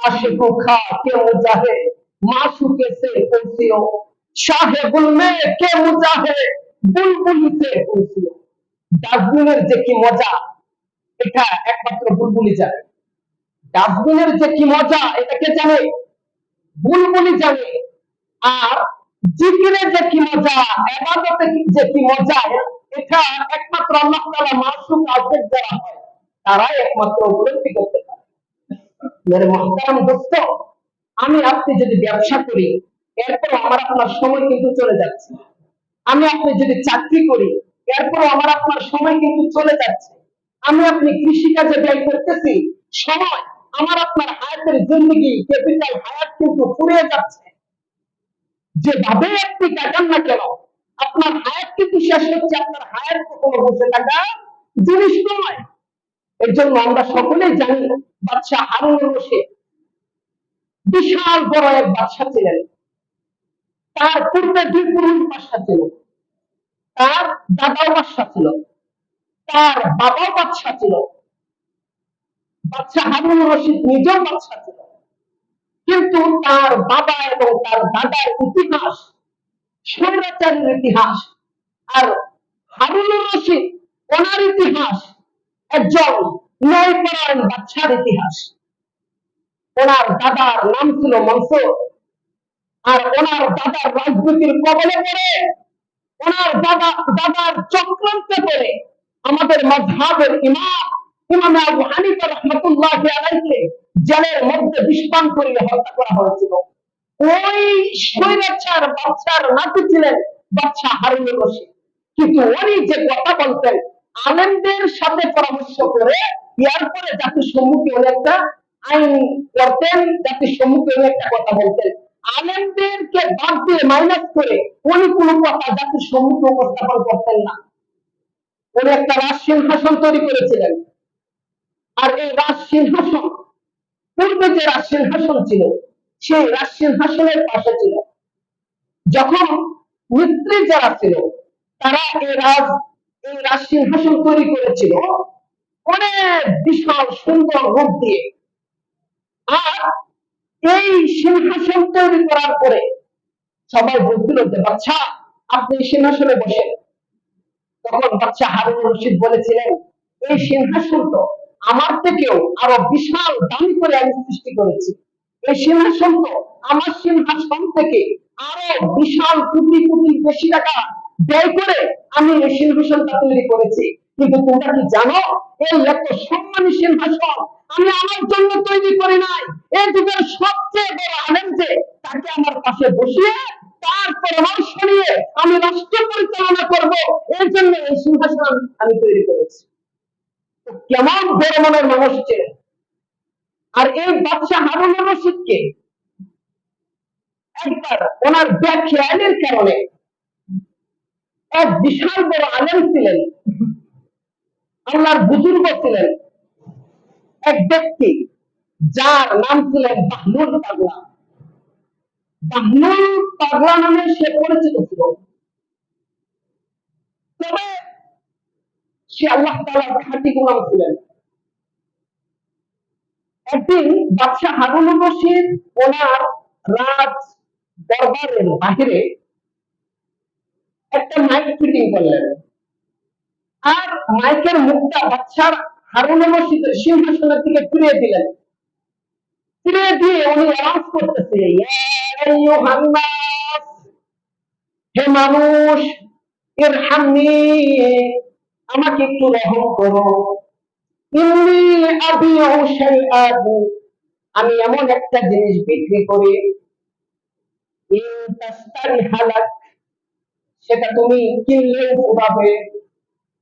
आशिकों खा के मुजाहे माशूके से पूछियो शाहे गुल में के मुजाहे बुलबुली से पूछियो ডাস্টবিনের যে কি মজা এটা একমাত্র বুলবুলি জানে ডাস্টবিনের যে কি মজা এটা কে জানে বুলবুলি জানে আর জিকিরের যে কি মজা ইবাদতে যে কি মজা এটা একমাত্র আল্লাহ তাআলা মাসুক আবেদ যারা হয় তারাই একমাত্র উপলব্ধি করতে পারে मेरे मोहतरम दोस्तों আমি আপনি যদি ব্যবসা করি এরপর আমার আপনার সময় কিন্তু চলে যাচ্ছে আমি আপনি যদি চাকরি করি এরপর আমার আপনার সময় কিন্তু চলে যাচ্ছে আমি আপনি কৃষি কাজে ব্যয় করতেছি সময় আমার আপনার হায়াতের জিন্দেগি ক্যাপিটাল হায়াত কিন্তু ফুরিয়ে যাচ্ছে যেভাবে আপনি কাটান না কেন আপনার হায়াত কিন্তু শেষ হচ্ছে আপনার হায়াত কখনো বসে থাকা জিনিস নয় এর জন্য আমরা সকলেই জানি বাদশা হারুন রশিদ বিশাল বড় এক বাদশা ছিলেন তার পূর্বে দুই পুরুষ বাদশা ছিল তার দাদাও বাদশা ছিল তার বাবাও বাদশা ছিল বাদশা হারুন রশিদ নিজেও বাদশা ছিল কিন্তু তার বাবা এবং তার দাদার ইতিহাস স্বৈরাচারের ইতিহাস আর হারুন রশিদ ওনার ইতিহাস একজন ন্যায়পরায়ণ বাদশার ইতিহাস ওনার দাদার নাম ছিল মনসুর আর ওনার দাদার রাজনীতির কবলে পড়ে ওনার দাদার চক্রান্তে পড়ে আমাদের মাযহাবের ইমাম আবু হানিফা রাহমাতুল্লাহি আলাইহি জেলের মধ্যে বিষপান করিয়ে হত্যা করা হয়েছিল ওই স্বৈরাচার বাদশার নাতি ছিলেন বাদশা হারুন রশিদ কিন্তু উনি যে কথা বলতেন আলেমদের সাথে পরামর্শ করে এরপরে জাতির সম্মুখে উনি একটা আইন করতেন জাতির সম্মুখে উনি একটা কথা বলতেন আলেমদেরকে বাদ দিয়ে মাইনাস করে উনি কোনো কথা জাতির সম্মুখে উপস্থাপন করতেন না উনি একটা রাজ সিংহাসন তৈরি করেছিলেন আর এই রাজ সিংহাসন পূর্বে যে রাজ সিংহাসন ছিল সেই রাজ সিংহাসনের পাশে ছিল যখন মিস্ত্রি যারা ছিল তারা এই রাজ সিংহাসন তৈরি করেছিল অনেক বিশাল সুন্দর রূপ দিয়ে আর এই সিংহাসন তৈরি করার পরে সবাই বলছিল যে বাচ্চা আপনি সিংহাসনে বসেন তখন বাদশা হারুন রশিদ বলেছিলেন এই সিংহাসন তো আমার থেকেও আরো বিশাল দামি করে আমি সৃষ্টি করেছি এই সিংহাসন তো আমার সিংহাসন থেকে আরো বিশাল কোটি কোটি বেশি টাকা ব্যয় করে আমি এই সিংহাসনটা তৈরি করেছি কিন্তু তোমরা কি জানো এই এত সম্মানী সিংহাসন আমি আমার জন্য তৈরি করি নাই এই যুগের সবচেয়ে বড় আলেম যে তাকে আমার পাশে বসিয়ে তার পরামর্শ নিয়ে আমি রাষ্ট্র পরিচালনা করব এর জন্য এই সিংহাসন আমি তৈরি করেছি কেমন বড় মনের মানুষ ছিলেন আর এই বাদশা হারুন রশিদকে একবার ওনার ব্যাখ্যানের কারণে এক বিশাল বড় আলেম ছিলেন আল্লাহর বুজুর্গ ছিলেন এক ব্যক্তি যার নাম ছিলেন বাহলুল পাগলা বাহলুল পাগলা নামে সে পরিচিত ছিল তবে সে আল্লাহ তাআলার খাঁটি গোলাম ছিলেন একদিন বাদশা হারুন রশিদ ওনার রাজ দরবারের বাহিরে একটা মাইক ফিটিং করলেন আর মাইকের মুখটা বাদশার হারুন রশিদের সিংহাসনের দিকে ফিরিয়ে দিলেন ফিরিয়ে দিয়ে উনি আওয়াজ করতেছে হে মানুষ ইরহামনি আমাকে একটু রহম করো ইন্নী আবিউ শাইআন আমি এমন একটা জিনিস বিক্রি করি ইন তাস্তারি হালাক সেটা তুমি কিনলেও ফুরাবে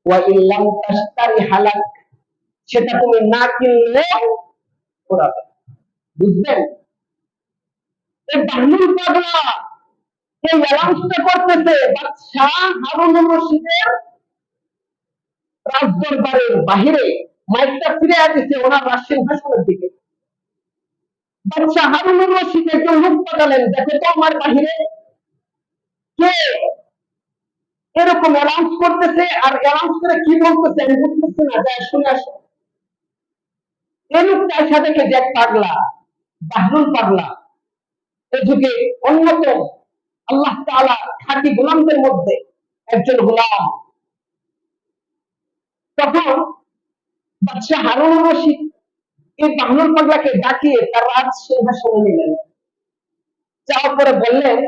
ওয়া ইল্লাম তাস্তারি হালাক সেটা তুমি না কিনলেও ফুরাবে বুঝলেন এই বাহলুল পাগলা এই অ্যানাউন্সটা করতেছে বাদশা হারুন রশিদের রাজদরবারের বাহিরে মাইকটা ফিরে আসছে ওনার রাজ সিংহাসনের দিকে বাদশা হারুন রশিদ একজন লোক পাঠালেন দেখো তো আমার বাহিরে কে এরকম অ্যানাউন্স করতেছে আর অ্যানাউন্স করে কি বলতেছে আমি বুঝতেছি না যা শুনে আসো এই লোকটা এসে দেখে যে এক পাগলা বাহরুল পাগলা এ যুগে অন্যতম আল্লাহ তাআলা খাঁটি গোলামদের মধ্যে একজন গোলাম। তখন বাদশাহ হারুন রশিদ এই বাহরুল পাগলাকে ডাকিয়ে তার রাজ সিংহাসনে নিলেন। যাওয়ার পরে বললেন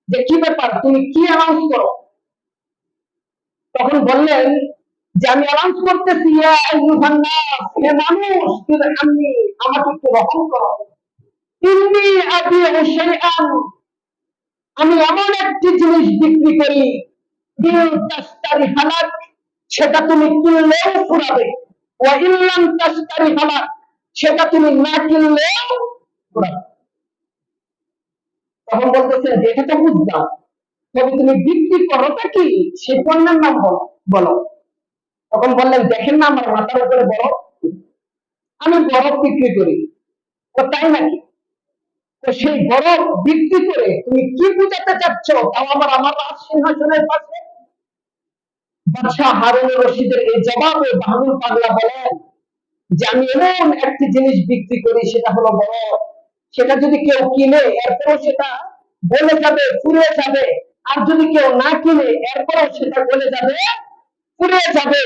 যে কি ব্যাপার, তুমি কি অ্যানাউন্স করো? তখন বললেন যে আমি অ্যানাউন্স করতেছি, ইয়া আইয়ুহান নাস, হে মানুষ, ইরহামনি, আমাকে একটু রহম করো। ইন্নী আবিউ শাইআন, আমি এমন একটি জিনিস বিক্রি করি, ইন তাশতারি হালাক, সেটা তুমি কিনলেও ফুরাবে, ওয়া ইল্লাম তাশতারি হালাক, সেটা তুমি না কিনলেও ফুরাবে। তখন বলতেছেন যে এটা তো বুঝলাম, তবে তুমি বিক্রি করোটা কি, সেই পণ্যের নাম বলো। তখন বললেন দেখেন না আমার মাথার উপরে বরফ, আমি বরফ বিক্রি করি। তো তাই নাকি? তো সেই বরফ বিক্রি করে তুমি কি বুঝাতে চাচ্ছ, তাও আবার আমার রাজ সিংহাসনের পাশে? বাদশাহ হারুন রশিদের এই জবাবে বাহরুল পাগলা বলেন যে আমি এমন একটি জিনিস বিক্রি করি, সেটা হলো বরফ। সেটা যদি কেউ কিনে এরপরও সেটা গলে যাবে, ফুরিয়ে যাবে, আর যদি কেউ না কিনে এরপরও সেটা গলে যাবে, ফুরিয়ে যাবে।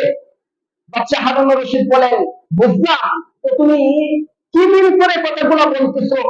বাদশাহ হারুন রশিদ বলেন বুঝলাম, তো তুমি কি মিন করে কথাগুলো বলতেছো?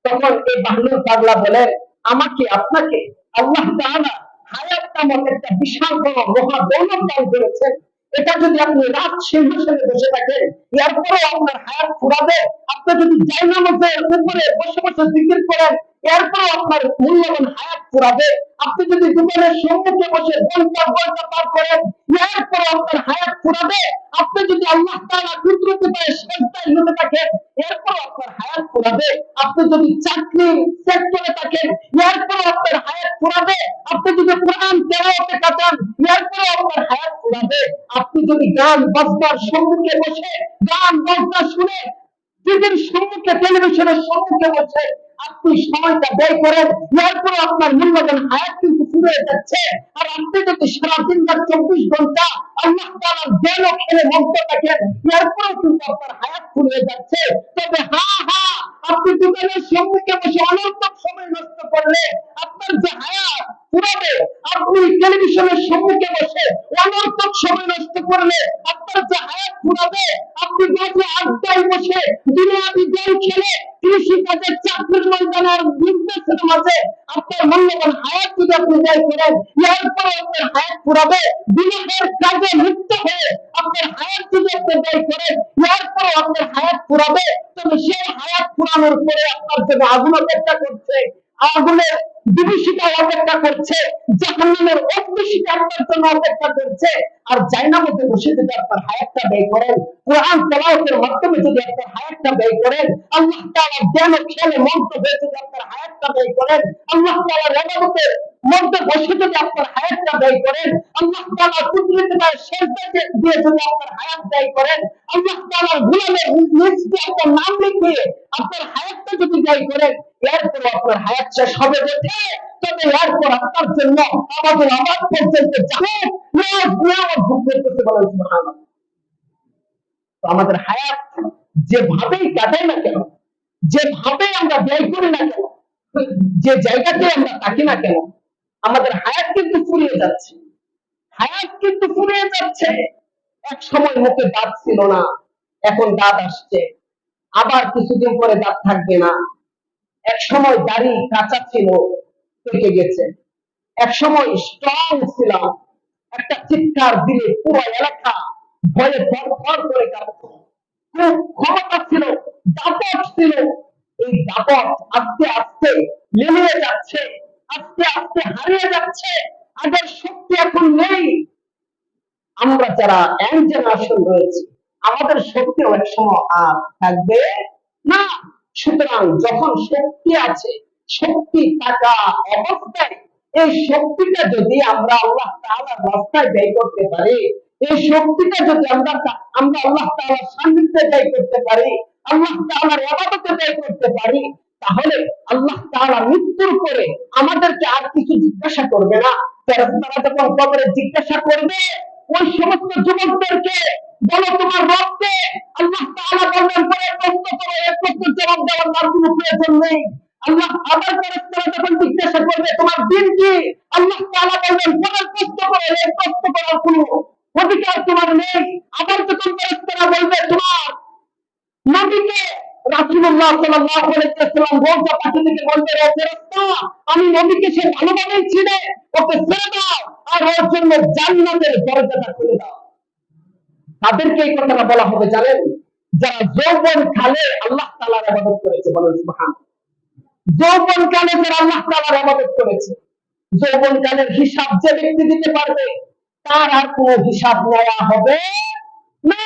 তখন এই বাহরুল পাগলা বলেন আমাকে আপনাকে আল্লাহ তাআলা হায়াত নামক একটা বিশাল বড় মহা দৌলত দান করেছেন। এটা যদি আপনি রাত সিংহাসনে বসে থাকেন এরপরেও আপনার হায়াত ফুরাবে। আপনি যদি জায়নামাজের উপরে বসে বসে জিকির করেন এরপরেও আপনার মূল্যবান হায়াত ফুরাবে। আপনি যদি দোকানের সম্মুখে বসে ঘন্টা ঘন্টা পার করেন এরপরেও আপনার হায়াত ফুরাবে। আপনি যদি আল্লাহ তাআলা কুদরতি পায়ে সেজদায় ঝুঁকে থাকেন এরপরেও আপনার হায়াত ফুরাবে। আপনি যদি চাকরি সেক্টরে থাকেন এরপরেও আপনার হায়াত ফুরাবে। আপনি যদি কোরআন তেলাওয়াতে কাটান এরপরেও আপনার হায়াত ফুরাবে। আপনি যদি গান বাজনার সম্মুখে বসে গান বাজনা শুনে টিভির সম্মুখে টেলিভিশনের সম্মুখে বসে আপনি সময়টা ব্যয় করেন এরপরে আপনার মূল্যবান হায়াত কিন্তু ফুরিয়ে যাচ্ছে। আর আপনি যদি সারাদিন বা 24 ঘন্টা আল্লাহ তাআলার জ্ঞান ও খেলে মগ্ন থাকেন এরপরেও কিন্তু আপনার হায়াত ফুরিয়ে যাচ্ছে। তবে আপনি দোকানের সম্মুখে বসে অনর্থক সময় নষ্ট করলে আপনার যে হায়াত ফুরাবে, আপনি টেলিভিশনের সম্মুখে বসে অনর্থক সময় নষ্ট করলে আপনার যে হায়াত ফুরাবে, আপনি বাজে আড্ডায় বসে দুনিয়াবি গেম খেলে কৃষি কাজের চাকরির ময়দানে আর বিজনেসের মাঝে আপনার মূল্যবান হায়াত যদি আপনি ব্যয় করেন এরপরে আপনার হায়াত ফুরাবে। গুনাহের কাজে লিপ্ত হয়ে আপনার হায়াত যদি আপনি ব্যয় করেন এরপরে আপনার হায়াত ফুরাবে। তবে সেই হায়াত ফুরানোর পরে আপনার জন্য আগুন অপেক্ষা করছে, আগুনের বিভীষিকা অপেক্ষা করছে, জাহান্নামের অগ্নিশিখা আপনার জন্য অপেক্ষা করছে। আর জায়নামাজে বসে যদি আপনার হায়াতটা ব্যয় করেন, কোরআন তেলাওয়াতের মাধ্যমে যদি আপনার হায়াতটা ব্যয় করেন, আল্লাহ তাআলার জ্ঞান ও খেয়ালে মন্ত্র হয়ে যদি আপনার হায়াতটা ব্যয় করেন, আল্লাহ তাআলার ইবাদতের মধ্যে বসে যদি আপনার হায়াতটা ব্যয় করেন, আল্লাহ তাআলার কুদরতে পায়ে সেজদা দিয়ে যদি আপনার হায়াত ব্যয় করেন, আল্লাহ তাআলার গোলামের নিজ দিয়ে আপনার নাম লিখিয়ে আপনার হায়াতটা যদি ব্যয় করেন এরপর আপনার হায়াত শেষ হবে বটে, তবে এরপর আপনার জন্য আমাদের আবাদ পর্যন্ত ভোগ করতেছে বলেন সুবহানাল্লাহ। তো আমাদের হায়াত যেভাবেই কাটাই না কেন, যেভাবে আমরা ব্যয় করি না কেন, যে জায়গাতে আমরা থাকি না কেন, আমাদের হায়াত কিন্তু ফুরিয়ে যাচ্ছে। হায়াত কিন্তু ফুরিয়ে যাচ্ছে। এক সময় মুখে দাঁত ছিল না, এখন দাঁত আসছে। আবার কিছুদিন পরে দাঁত থাকবে না। এক সময় দাড়ি কাঁচা ছিল, পেকে গেছে। এক সময় স্ট্রং ছিলাম, একটা চিৎকার দিলে পুরো এলাকা ভয়ে থরথর করে কাঁপত। খুব ক্ষমতা ছিল, দাপট ছিল। এই দাপট আস্তে আস্তে লেলিয়ে যাচ্ছে, আস্তে আস্তে হারিয়ে যাচ্ছে। আগের শক্তি এখন নেই। আমরা যারা ইয়াং জেনারেশন রয়েছে আমাদের শক্তিও এক সময় আর থাকবে না। সুতরাং যখন শক্তি আছে, শক্তি থাকা অবস্থায় এই শক্তিটা যদি আমরা আল্লাহ তাআলার রাস্তায় ব্যয় করতে পারি, এই শক্তিটা যদি আমরা আল্লাহ তাআলার সান্নিধ্যে ব্যয় করতে পারি, আল্লাহ তাআলার ইবাদতে ব্যয় করতে পারি, তাহলে আল্লাহ তাআলা মৃত্যুর পরে আমাদেরকে আর কিছু জিজ্ঞাসা করবে না। ফেরেশতারা যখন কবরে জিজ্ঞাসা করবে ওই সমস্ত যুবকদেরকে বলো তোমার রবকে। আল্লাহ তাআলা বললেন পরে প্রশ্ন করো, এই প্রশ্নের জবাব দেওয়ার তার কোনো প্রয়োজন নেই। আল্লাহ আবার ফেরেশতারা যখন জিজ্ঞাসা করবে তোমার দিন কি, আল্লাহ তাআলা বললেন পরে প্রশ্ন করো, এই প্রশ্ন করার কোনো অধিকার তোমার নেই। আবার যখন ফেরেশতারা বলবে তোমার নবীকে, রাসূলুল্লাহ সাল্লাল্লাহু আলাইহি ওয়াসাল্লাম রওজা পাখি থেকে বলবে, ও ফেরেশতা, আমি নবীকে সে ভালোভাবেই চিনে, ওকে ছেড়ে দাও আর ওর জন্য জান্নাতের দরজাটা খুলে দাও। তাদেরকে এই কথাটা বলা হবে জানেন, যারা যৌবন কালে আল্লাহ তাআলার ইবাদত করেছে, বলেন সুবহানাল্লাহ। যৌবন কালে যারা আল্লাহ তাআলার ইবাদত করেছে, যৌবন কালের হিসাব যে ব্যক্তি দিতে পারবে তার আর কোনো হিসাব নেওয়া হবে না।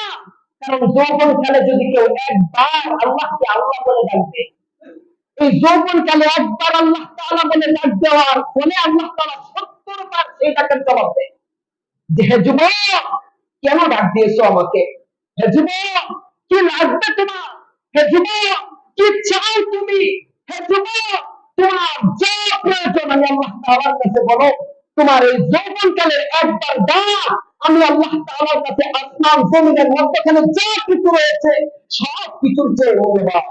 কারণ যৌবন কালে যদি কেউ একবার আল্লাহকে আল্লাহ বলে ডাকবে, এই যৌবন কালে একবার আল্লাহ তাআলা বলে ডাক দেওয়ার ফলে আল্লাহ তাআলা 70 বার সেই ডাকের জবাব দেয় যে হে যুবক, কেন ডাক দিয়েছো আমাকে? হে যুবক, কি লাগবে তোমার? হে যুবক, কি চাও তুমি? হে যুবক, তোমার যা প্রয়োজন আমি আল্লাহ তাআলার কাছে বলো। তোমার এই যৌবনকালের একবার ডাক আমি আল্লাহ তাআলার কাছে আসমান জমিনের মধ্যখানে যা কিছু রয়েছে সব কিছুর চেয়ে মূল্যবান।